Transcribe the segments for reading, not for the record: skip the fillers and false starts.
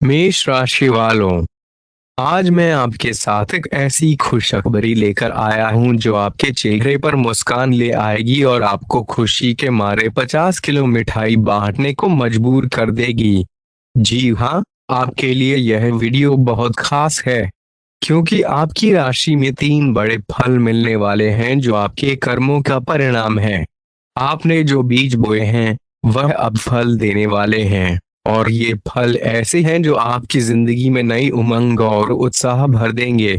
मेष राशि वालों, आज मैं आपके साथ एक ऐसी खुशखबरी लेकर आया हूं जो आपके चेहरे पर मुस्कान ले आएगी और आपको खुशी के मारे 50 किलो मिठाई बांटने को मजबूर कर देगी। जी हाँ, आपके लिए यह वीडियो बहुत खास है क्योंकि आपकी राशि में तीन बड़े फल मिलने वाले हैं जो आपके कर्मों का परिणाम है। आपने जो बीज बोए हैं वह अब फल देने वाले हैं और ये फल ऐसे हैं जो आपकी जिंदगी में नई उमंग और उत्साह भर देंगे।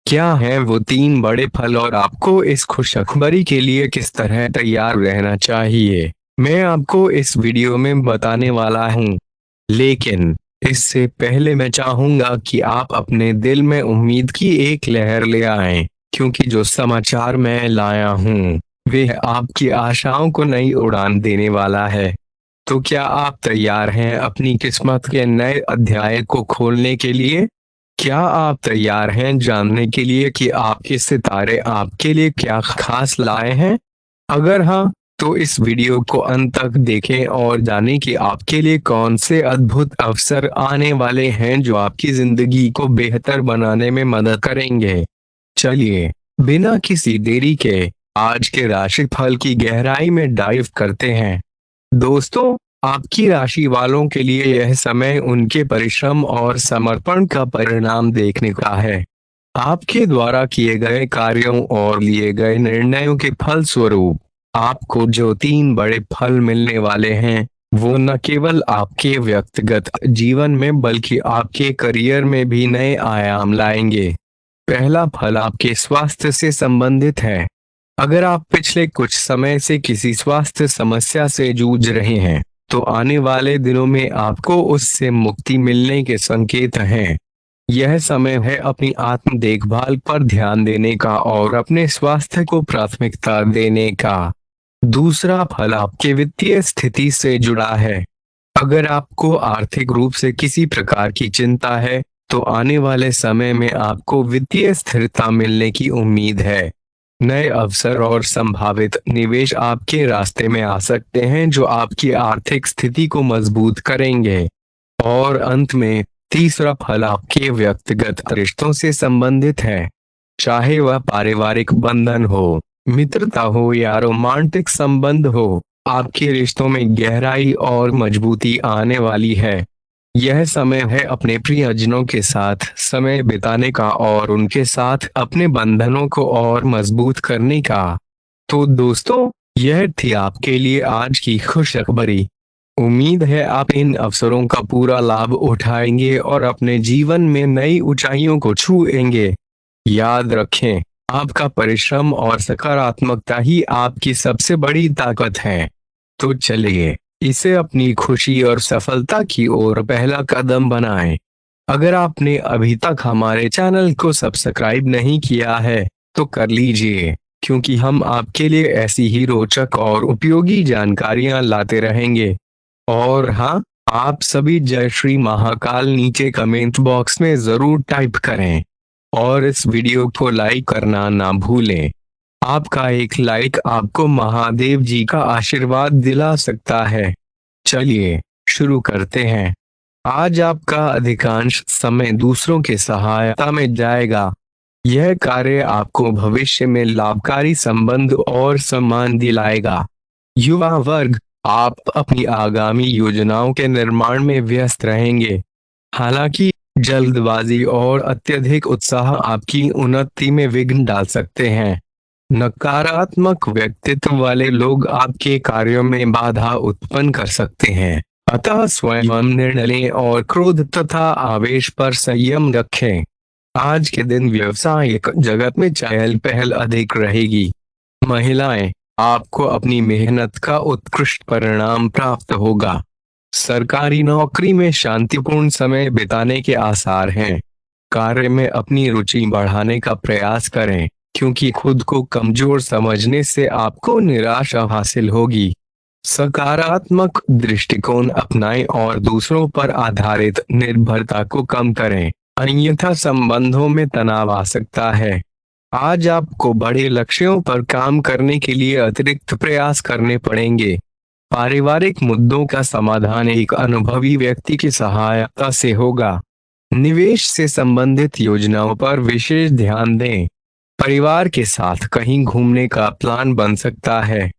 क्या हैं वो तीन बड़े फल और आपको इस खुशखबरी के लिए किस तरह तैयार रहना चाहिए, मैं आपको इस वीडियो में बताने वाला हूँ। लेकिन इससे पहले मैं चाहूंगा कि आप अपने दिल में उम्मीद की एक लहर ले आएं, क्योंकि जो समाचार मैं लाया हूँ वे आपकी आशाओं को नई उड़ान देने वाला है। तो क्या आप तैयार हैं अपनी किस्मत के नए अध्याय को खोलने के लिए? क्या आप तैयार हैं जानने के लिए कि आपके सितारे आपके लिए क्या खास लाए हैं? अगर हाँ, तो इस वीडियो को अंत तक देखें और जानें कि आपके लिए कौन से अद्भुत अवसर आने वाले हैं जो आपकी जिंदगी को बेहतर बनाने में मदद करेंगे। चलिए, बिना किसी देरी के आज के राशिफल की गहराई में डाइव करते हैं। दोस्तों, आपकी राशि वालों के लिए यह समय उनके परिश्रम और समर्पण का परिणाम देखने का है। आपके द्वारा किए गए कार्यों और लिए गए निर्णयों के फलस्वरूप आपको जो तीन बड़े फल मिलने वाले हैं वो न केवल आपके व्यक्तिगत जीवन में बल्कि आपके करियर में भी नए आयाम लाएंगे। पहला फल आपके स्वास्थ्य से संबंधित है। अगर आप पिछले कुछ समय से किसी स्वास्थ्य समस्या से जूझ रहे हैं तो आने वाले दिनों में आपको उससे मुक्ति मिलने के संकेत हैं। यह समय है अपनी आत्म देखभाल पर ध्यान देने का और अपने स्वास्थ्य को प्राथमिकता देने का। दूसरा फल आपके वित्तीय स्थिति से जुड़ा है। अगर आपको आर्थिक रूप से किसी प्रकार की चिंता है तो आने वाले समय में आपको वित्तीय स्थिरता मिलने की उम्मीद है। नए अवसर और संभावित निवेश आपके रास्ते में आ सकते हैं जो आपकी आर्थिक स्थिति को मजबूत करेंगे। और अंत में तीसरा फल आपके व्यक्तिगत रिश्तों से संबंधित है। चाहे वह पारिवारिक बंधन हो, मित्रता हो या रोमांटिक संबंध हो, आपके रिश्तों में गहराई और मजबूती आने वाली है। यह समय है अपने प्रियजनों के साथ समय बिताने का और उनके साथ अपने बंधनों को और मजबूत करने का। तो दोस्तों, यह थी आपके लिए आज की खुशखबरी। उम्मीद है आप इन अवसरों का पूरा लाभ उठाएंगे और अपने जीवन में नई ऊंचाइयों को छूएंगे। याद रखें, आपका परिश्रम और सकारात्मकता ही आपकी सबसे बड़ी ताकत है। तो चलिए, इसे अपनी खुशी और सफलता की ओर पहला कदम बनाएं। अगर आपने अभी तक हमारे चैनल को सब्सक्राइब नहीं किया है तो कर लीजिए, क्योंकि हम आपके लिए ऐसी ही रोचक और उपयोगी जानकारियां लाते रहेंगे। और हाँ, आप सभी जय श्री महाकाल नीचे कमेंट बॉक्स में जरूर टाइप करें और इस वीडियो को लाइक करना ना भूलें। आपका एक लाइक आपको महादेव जी का आशीर्वाद दिला सकता है। चलिए, शुरू करते हैं। आज आपका अधिकांश समय दूसरों की सहायता में जाएगा। यह कार्य आपको भविष्य में लाभकारी संबंध और सम्मान दिलाएगा। युवा वर्ग, आप अपनी आगामी योजनाओं के निर्माण में व्यस्त रहेंगे। हालांकि जल्दबाजी और अत्यधिक उत्साह आपकी उन्नति में विघ्न डाल सकते हैं। नकारात्मक व्यक्तित्व वाले लोग आपके कार्यों में बाधा उत्पन्न कर सकते हैं, अतः स्वयं निर्णय लें और क्रोध तथा आवेश पर संयम रखें। आज के दिन व्यवसायिक जगत में चहल पहल अधिक रहेगी। महिलाएं, आपको अपनी मेहनत का उत्कृष्ट परिणाम प्राप्त होगा। सरकारी नौकरी में शांतिपूर्ण समय बिताने के आसार हैं। कार्य में अपनी रुचि बढ़ाने का प्रयास करें, क्योंकि खुद को कमजोर समझने से आपको निराशा हासिल होगी। सकारात्मक दृष्टिकोण अपनाएं और दूसरों पर आधारित निर्भरता को कम करें, अन्यथा संबंधों में तनाव आ सकता है। आज आपको बड़े लक्ष्यों पर काम करने के लिए अतिरिक्त प्रयास करने पड़ेंगे। पारिवारिक मुद्दों का समाधान एक अनुभवी व्यक्ति की सहायता से होगा। निवेश से संबंधित योजनाओं पर विशेष ध्यान दें। परिवार के साथ कहीं घूमने का प्लान बन सकता है।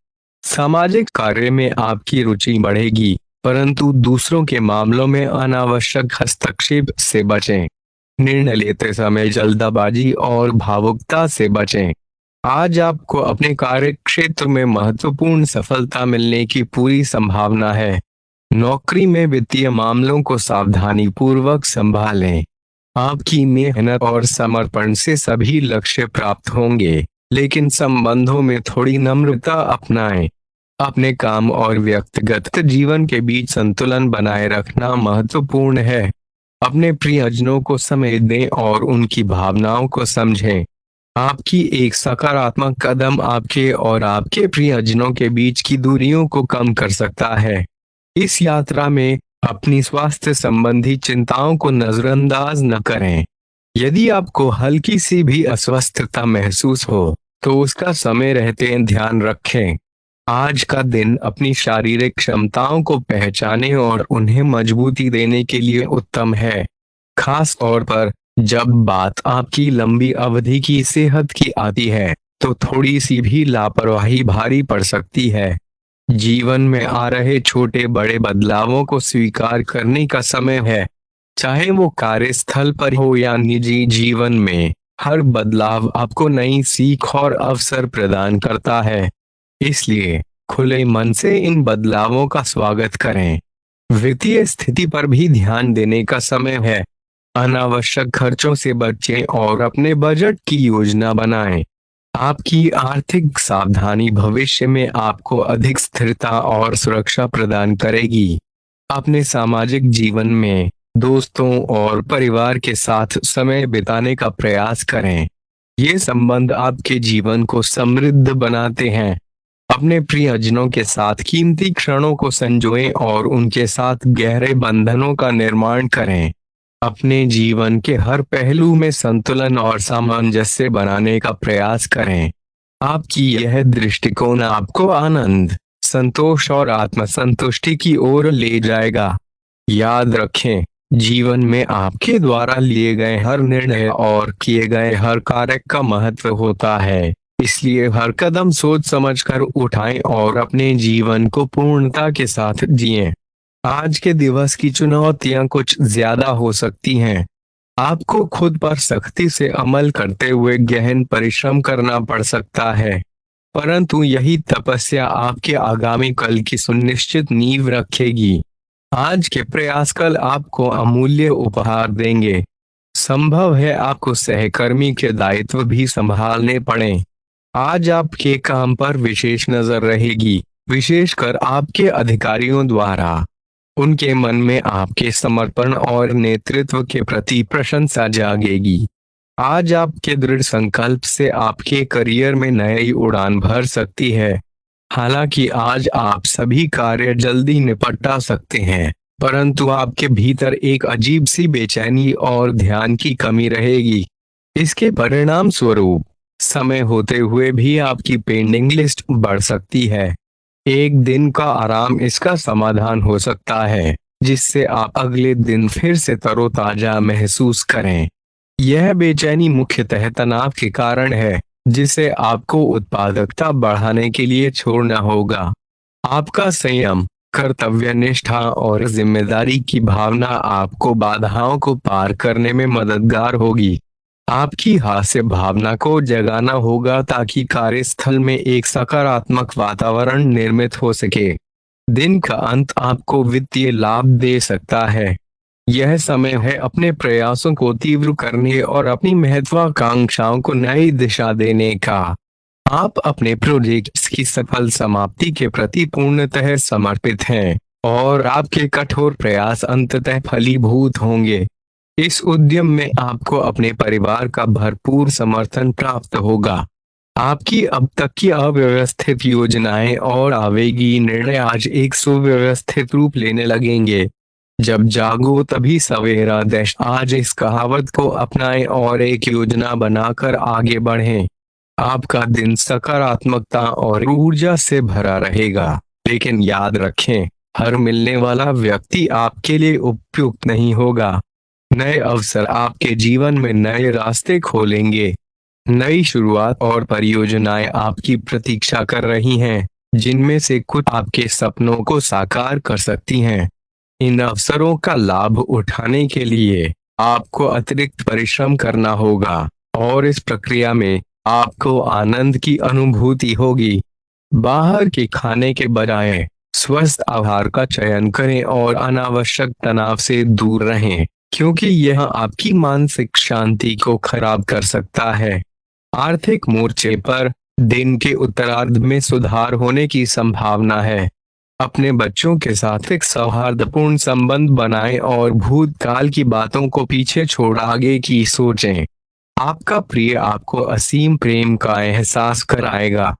सामाजिक कार्य में आपकी रुचि बढ़ेगी, परंतु दूसरों के मामलों में अनावश्यक हस्तक्षेप से बचें। निर्णय लेते समय जल्दबाजी और भावुकता से बचें। आज आपको अपने कार्य क्षेत्र में महत्वपूर्ण सफलता मिलने की पूरी संभावना है। नौकरी में वित्तीय मामलों को सावधानी पूर्वक संभालें। आपकी मेहनत और समर्पण से सभी लक्ष्य प्राप्त होंगे, लेकिन संबंधों में थोड़ी नम्रता अपनाएं। अपने काम और व्यक्तिगत जीवन के बीच संतुलन बनाए रखना महत्वपूर्ण है। अपने प्रियजनों को समय दें और उनकी भावनाओं को समझें। आपकी एक सकारात्मक कदम आपके और आपके प्रियजनों के बीच की दूरियों को कम कर सकता है। इस यात्रा में अपनी स्वास्थ्य संबंधी चिंताओं को नजरअंदाज न करें। यदि आपको हल्की सी भी अस्वस्थता महसूस हो, तो उसका समय रहते ध्यान रखें। आज का दिन अपनी शारीरिक क्षमताओं को पहचानें और उन्हें मजबूती देने के लिए उत्तम है। खास तौर पर जब बात आपकी लंबी अवधि की सेहत की आती है, तो थोड़ी सी भी लापरवाही भारी पड़ सकती है। जीवन में आ रहे छोटे बड़े बदलावों को स्वीकार करने का समय है। चाहे वो कार्यस्थल पर हो या निजी जीवन में, हर बदलाव आपको नई सीख और अवसर प्रदान करता है। इसलिए खुले मन से इन बदलावों का स्वागत करें। वित्तीय स्थिति पर भी ध्यान देने का समय है। अनावश्यक खर्चों से बचें और अपने बजट की योजना बनाएं। आपकी आर्थिक सावधानी भविष्य में आपको अधिक स्थिरता और सुरक्षा प्रदान करेगी। अपने सामाजिक जीवन में दोस्तों और परिवार के साथ समय बिताने का प्रयास करें। ये संबंध आपके जीवन को समृद्ध बनाते हैं। अपने प्रियजनों के साथ कीमती क्षणों को संजोएं और उनके साथ गहरे बंधनों का निर्माण करें। अपने जीवन के हर पहलू में संतुलन और सामंजस्य बनाने का प्रयास करें। आपकी यह दृष्टिकोण आपको आनंद, संतोष और आत्मसंतुष्टि की ओर ले जाएगा। याद रखें, जीवन में आपके द्वारा लिए गए हर निर्णय और किए गए हर कार्य का महत्व होता है। इसलिए हर कदम सोच समझकर उठाएं और अपने जीवन को पूर्णता के साथ जिएं। आज के दिवस की चुनौतियां कुछ ज्यादा हो सकती हैं। आपको खुद पर सख्ती से अमल करते हुए गहन परिश्रम करना पड़ सकता है, परंतु यही तपस्या आपके आगामी कल की सुनिश्चित नींव रखेगी। आज के प्रयास कल आपको अमूल्य उपहार देंगे। संभव है आपको सहकर्मी के दायित्व भी संभालने पड़े। आज आपके काम पर विशेष नजर रहेगी, विशेषकर आपके अधिकारियों द्वारा। उनके मन में आपके समर्पण और नेतृत्व के प्रति प्रशंसा जागेगी। आज आपके दृढ़ संकल्प से आपके करियर में नई उड़ान भर सकती है। हालांकि आज आप सभी कार्य जल्दी निपटा सकते हैं, परंतु आपके भीतर एक अजीब सी बेचैनी और ध्यान की कमी रहेगी। इसके परिणाम स्वरूप समय होते हुए भी आपकी पेंडिंग लिस्ट बढ़ सकती है। एक दिन का आराम इसका समाधान हो सकता है, जिससे आप अगले दिन फिर से तरोताजा महसूस करें। यह बेचैनी मुख्यतः तनाव के कारण है, जिसे आपको उत्पादकता बढ़ाने के लिए छोड़ना होगा। आपका संयम, कर्तव्य निष्ठा और जिम्मेदारी की भावना आपको बाधाओं को पार करने में मददगार होगी। आपकी हास्य भावना को जगाना होगा ताकि कार्यस्थल में एक सकारात्मक वातावरण निर्मित हो सके। दिन का अंत आपको वित्तीय लाभ दे सकता है। यह समय है अपने प्रयासों को तीव्र करने और अपनी महत्वाकांक्षाओं को नई दिशा देने का। आप अपने प्रोजेक्ट्स की सफल समाप्ति के प्रति पूर्णतः समर्पित हैं और आपके कठोर प्रयास अंततः फलीभूत होंगे। इस उद्यम में आपको अपने परिवार का भरपूर समर्थन प्राप्त होगा। आपकी अब तक की अव्यवस्थित योजनाएं और आवेगी निर्णय आज एक सुव्यवस्थित रूप लेने लगेंगे। जब जागो तभी सवेरा देश। आज इस कहावत को अपनाएं और एक योजना बनाकर आगे बढ़ें। आपका दिन सकारात्मकता और ऊर्जा से भरा रहेगा। लेकिन याद रखें, हर मिलने वाला व्यक्ति आपके लिए उपयुक्त नहीं होगा। नए अवसर आपके जीवन में नए रास्ते खोलेंगे। नई शुरुआत और परियोजनाएं आपकी प्रतीक्षा कर रही हैं, जिनमें से कुछ आपके सपनों को साकार कर सकती हैं। इन अवसरों का लाभ उठाने के लिए आपको अतिरिक्त परिश्रम करना होगा, और इस प्रक्रिया में आपको आनंद की अनुभूति होगी। बाहर के खाने के बजाय स्वस्थ आहार का चयन करें और अनावश्यक तनाव से दूर रहें, क्योंकि यह आपकी मानसिक शांति को खराब कर सकता है। आर्थिक मोर्चे पर दिन के उत्तरार्ध में सुधार होने की संभावना है। अपने बच्चों के साथ एक सौहार्दपूर्ण संबंध बनाएं और भूतकाल की बातों को पीछे छोड़ आगे की सोचें। आपका प्रिय आपको असीम प्रेम का एहसास कराएगा।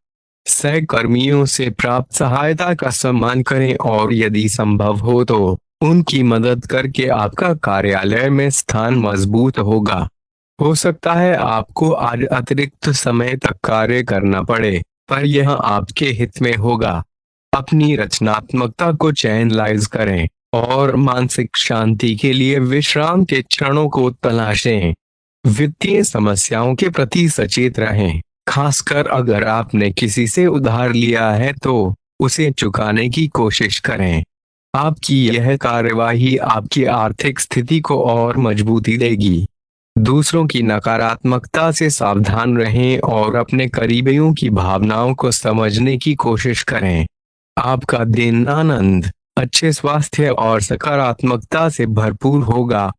सहकर्मियों से प्राप्त सहायता का सम्मान करें और यदि संभव हो तो उनकी मदद करके आपका कार्यालय में स्थान मजबूत होगा। हो सकता है आपको आज अतिरिक्त समय तक कार्य करना पड़े, पर यह आपके हित में होगा। अपनी रचनात्मकता को चैनलाइज करें और मानसिक शांति के लिए विश्राम के क्षणों को तलाशें। वित्तीय समस्याओं के प्रति सचेत रहें, खासकर अगर आपने किसी से उधार लिया है तो उसे चुकाने की कोशिश करें। आपकी यह कार्यवाही आपकी आर्थिक स्थिति को और मजबूती देगी। दूसरों की नकारात्मकता से सावधान रहें और अपने करीबियों की भावनाओं को समझने की कोशिश करें। आपका दिन आनंद, अच्छे स्वास्थ्य और सकारात्मकता से भरपूर होगा।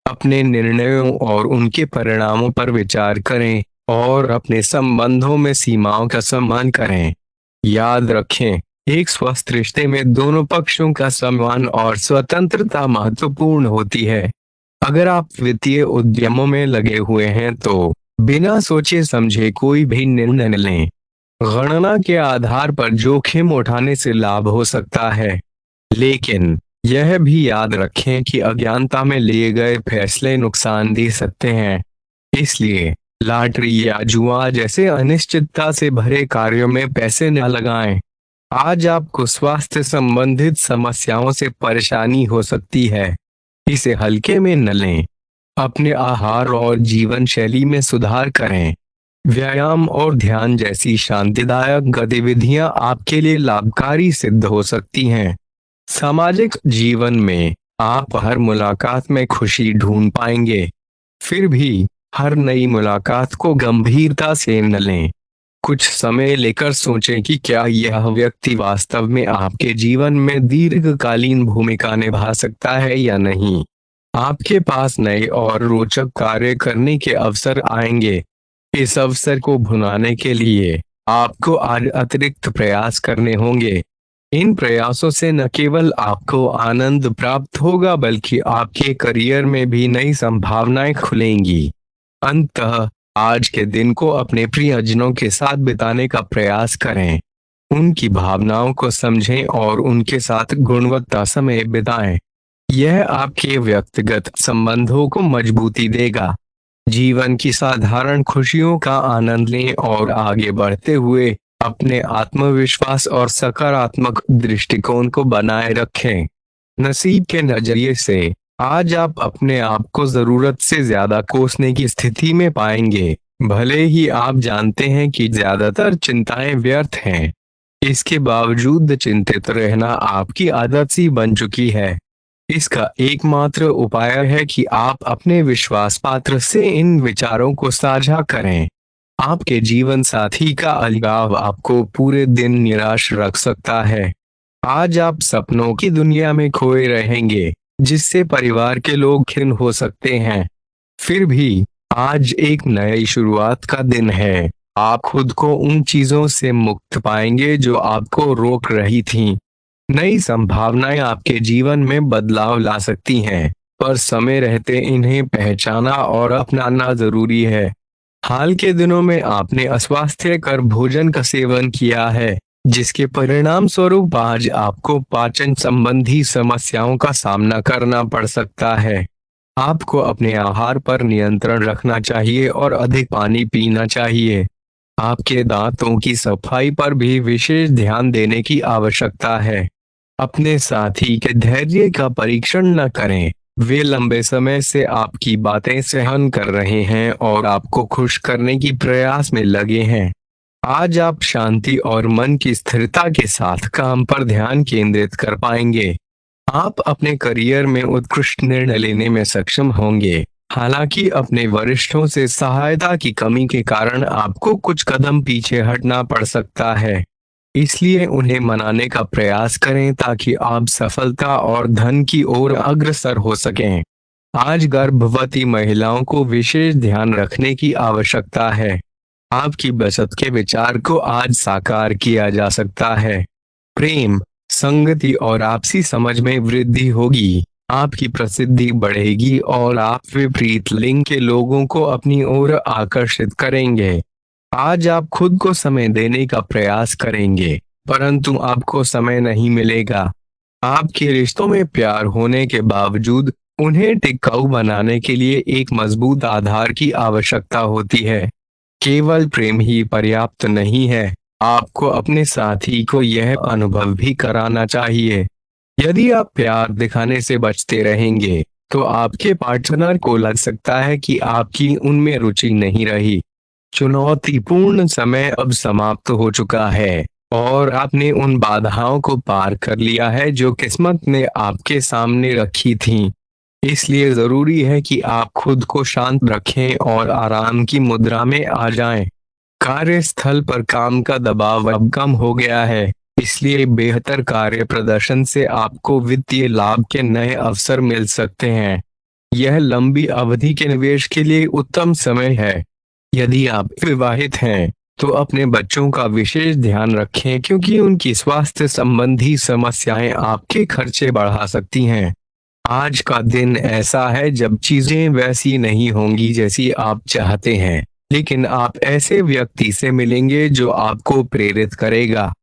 अपने निर्णयों और उनके परिणामों पर विचार करें और अपने संबंधों में सीमाओं का सम्मान करें। याद रखें, एक स्वस्थ रिश्ते में दोनों पक्षों का सम्मान और स्वतंत्रता महत्वपूर्ण होती है। अगर आप वित्तीय उद्यमों में लगे हुए हैं तो बिना सोचे समझे कोई भी निर्णय न लें। गणना के आधार पर जोखिम उठाने से लाभ हो सकता है, लेकिन यह भी याद रखें कि अज्ञानता में लिए गए फैसले नुकसान दे सकते हैं। इसलिए लॉटरी या जुआ जैसे अनिश्चितता से भरे कार्यों में पैसे न लगाएं। आज आपको स्वास्थ्य संबंधित समस्याओं से परेशानी हो सकती है, इसे हल्के में न लें। अपने आहार और जीवन शैली में सुधार करें। व्यायाम और ध्यान जैसी शांतिदायक गतिविधियां आपके लिए लाभकारी सिद्ध हो सकती हैं। सामाजिक जीवन में आप हर मुलाकात में खुशी ढूंढ पाएंगे। फिर भी हर नई मुलाकात को गंभीरता से न लें। कुछ समय लेकर सोचें कि क्या यह व्यक्ति वास्तव में आपके जीवन में दीर्घकालीन भूमिका निभा सकता है या नहीं। आपके पास नए और रोचक कार्य करने के अवसर आएंगे। इस अवसर को भुनाने के लिए आपको आज अतिरिक्त प्रयास करने होंगे। इन प्रयासों से न केवल आपको आनंद प्राप्त होगा, बल्कि आपके करियर में भी नई संभावनाएं खुलेंगी। अंततः आज के दिन को अपने प्रियजनों के साथ बिताने का प्रयास करें। उनकी भावनाओं को समझें और उनके साथ गुणवत्ता समय बिताएं। यह आपके व्यक्तिगत संबंधों को मजबूती देगा। जीवन की साधारण खुशियों का आनंद लें और आगे बढ़ते हुए अपने आत्मविश्वास और सकारात्मक दृष्टिकोण को बनाए रखें। नसीब के नजरिए से आज आप अपने आप को जरूरत से ज्यादा कोसने की स्थिति में पाएंगे, भले ही आप जानते हैं कि ज्यादातर चिंताएं व्यर्थ हैं। इसके बावजूद चिंतित रहना आपकी आदत सी बन चुकी है। इसका एकमात्र उपाय है कि आप अपने विश्वास पात्र से इन विचारों को साझा करें। आपके जीवन साथी का अलगाव आपको पूरे दिन निराश रख सकता है। आज आप सपनों की दुनिया में खोए रहेंगे, जिससे परिवार के लोग खिन्न हो सकते हैं। फिर भी आज एक नई शुरुआत का दिन है। आप खुद को उन चीजों से मुक्त पाएंगे जो आपको रोक रही थीं। नई संभावनाएं आपके जीवन में बदलाव ला सकती हैं, पर समय रहते इन्हें पहचाना और अपनाना जरूरी है। हाल के दिनों में आपने अस्वास्थ्यकर भोजन का सेवन किया है, जिसके परिणाम स्वरूप आज आपको पाचन संबंधी समस्याओं का सामना करना पड़ सकता है। आपको अपने आहार पर नियंत्रण रखना चाहिए और अधिक पानी पीना चाहिए। आपके दांतों की सफाई पर भी विशेष ध्यान देने की आवश्यकता है। अपने साथी के धैर्य का परीक्षण न करें। वे लंबे समय से आपकी बातें सहन कर रहे हैं और आपको खुश करने की प्रयास में लगे हैं। आज आप शांति और मन की स्थिरता के साथ काम पर ध्यान केंद्रित कर पाएंगे। आप अपने करियर में उत्कृष्ट निर्णय लेने में सक्षम होंगे। हालांकि अपने वरिष्ठों से सहायता की कमी के कारण आपको कुछ कदम पीछे हटना पड़ सकता है। इसलिए उन्हें मनाने का प्रयास करें ताकि आप सफलता और धन की ओर अग्रसर हो सकें। आज गर्भवती महिलाओं को विशेष ध्यान रखने की आवश्यकता है। आपकी बचत के विचार को आज साकार किया जा सकता है। प्रेम, संगति और आपसी समझ में वृद्धि होगी। आपकी प्रसिद्धि बढ़ेगी और आप विपरीत लिंग के लोगों को अपनी ओर आकर्षित करेंगे। आज आप खुद को समय देने का प्रयास करेंगे, परंतु आपको समय नहीं मिलेगा। आपके रिश्तों में प्यार होने के बावजूद उन्हें टिकाऊ बनाने के लिए एक मजबूत आधार की आवश्यकता होती है। केवल प्रेम ही पर्याप्त नहीं है, आपको अपने साथी को यह अनुभव भी कराना चाहिए। यदि आप प्यार दिखाने से बचते रहेंगे, तो आपके पार्टनर को लग सकता है कि आपकी उनमें रुचि नहीं रही। चुनौतीपूर्ण समय अब समाप्त हो चुका है और आपने उन बाधाओं को पार कर लिया है जो किस्मत ने आपके सामने रखी थी। इसलिए जरूरी है कि आप खुद को शांत रखें और आराम की मुद्रा में आ जाएं। कार्यस्थल पर काम का दबाव अब कम हो गया है, इसलिए बेहतर कार्य प्रदर्शन से आपको वित्तीय लाभ के नए अवसर मिल सकते हैं। यह लंबी अवधि के निवेश के लिए उत्तम समय है। यदि आप विवाहित हैं, तो अपने बच्चों का विशेष ध्यान रखें क्योंकि उनकी स्वास्थ्य संबंधी समस्याएं आपके खर्चे बढ़ा सकती हैं। आज का दिन ऐसा है जब चीजें वैसी नहीं होंगी जैसी आप चाहते हैं, लेकिन आप ऐसे व्यक्ति से मिलेंगे जो आपको प्रेरित करेगा।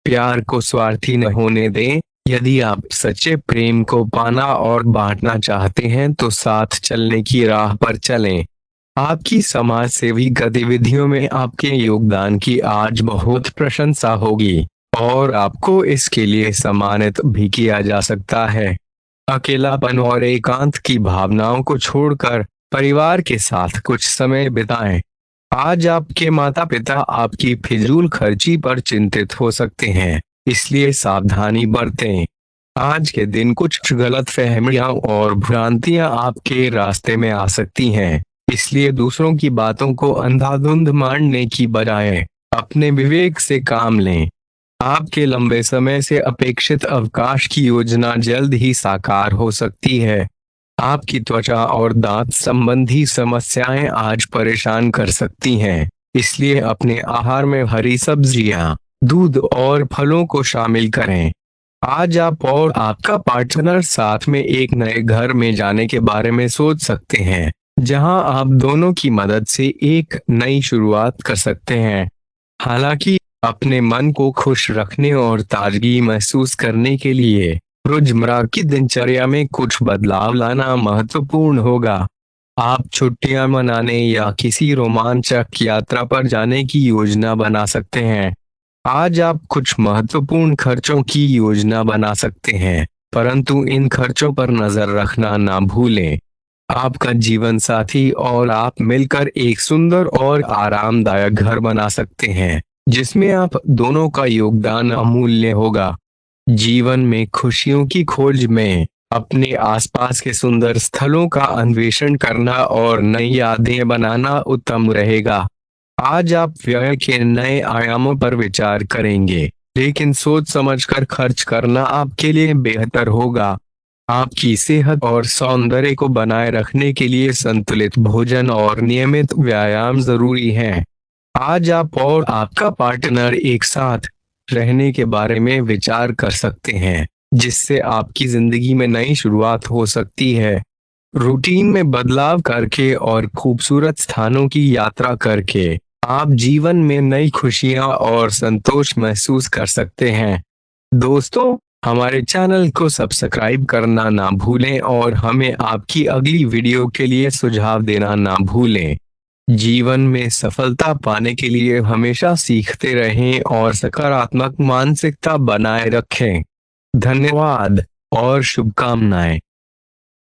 प्यार को स्वार्थी न होने दें। यदि आप सच्चे प्रेम को पाना और बांटना चाहते हैं तो साथ चलने की राह पर चलें। आपकी समाज सेवी गतिविधियों में आपके योगदान की आज बहुत प्रशंसा होगी और आपको इसके लिए सम्मानित भी किया जा सकता है। अकेलापन और एकांत की भावनाओं को छोड़कर परिवार के साथ कुछ समय बिताएं। आज आपके माता पिता आपकी फिजूल खर्ची पर चिंतित हो सकते हैं, इसलिए सावधानी बरतें। आज के दिन कुछ गलतफहमियां और भ्रांतियां आपके रास्ते में आ सकती हैं, इसलिए दूसरों की बातों को अंधाधुंध मानने की बजाय अपने विवेक से काम लें। आपके लंबे समय से अपेक्षित अवकाश की योजना जल्द ही साकार हो सकती है। आपकी त्वचा और दांत संबंधी समस्याएं आज परेशान कर सकती हैं, इसलिए अपने आहार में हरी सब्जियां, दूध और फलों को शामिल करें। आज आप और आपका पार्टनर साथ में एक नए घर में जाने के बारे में सोच सकते हैं, जहां आप दोनों की मदद से एक नई शुरुआत कर सकते हैं। हालांकि अपने मन को खुश रखने और ताजगी महसूस करने के लिए रोजमर्रा की दिनचर्या में कुछ बदलाव लाना महत्वपूर्ण होगा। आप छुट्टियां मनाने या किसी रोमांचक यात्रा पर जाने की योजना बना सकते हैं। आज आप कुछ महत्वपूर्ण खर्चों की योजना बना सकते हैं, परंतु इन खर्चों पर नजर रखना ना भूलें। आपका जीवन साथी और आप मिलकर एक सुंदर और आरामदायक घर बना सकते हैं, जिसमें आप दोनों का योगदान अमूल्य होगा। जीवन में खुशियों की खोज में अपने आसपास के सुंदर स्थलों का अन्वेषण करना और नई यादें बनाना उत्तम रहेगा। आज आप व्यय के नए आयामों पर विचार करेंगे, लेकिन सोच समझकर खर्च करना आपके लिए बेहतर होगा। आपकी सेहत और सौंदर्य को बनाए रखने के लिए संतुलित भोजन और नियमित व्यायाम जरूरी है। आज आप और आपका पार्टनर एक साथ रहने के बारे में विचार कर सकते हैं, जिससे आपकी जिंदगी में नई शुरुआत हो सकती है। रूटीन में बदलाव करके और खूबसूरत स्थानों की यात्रा करके आप जीवन में नई खुशियां और संतोष महसूस कर सकते हैं। दोस्तों, हमारे चैनल को सब्सक्राइब करना ना भूलें और हमें आपकी अगली वीडियो के लिए सुझाव देना ना भूलें। जीवन में सफलता पाने के लिए हमेशा सीखते रहें और सकारात्मक मानसिकता बनाए रखें। धन्यवाद और शुभकामनाएं।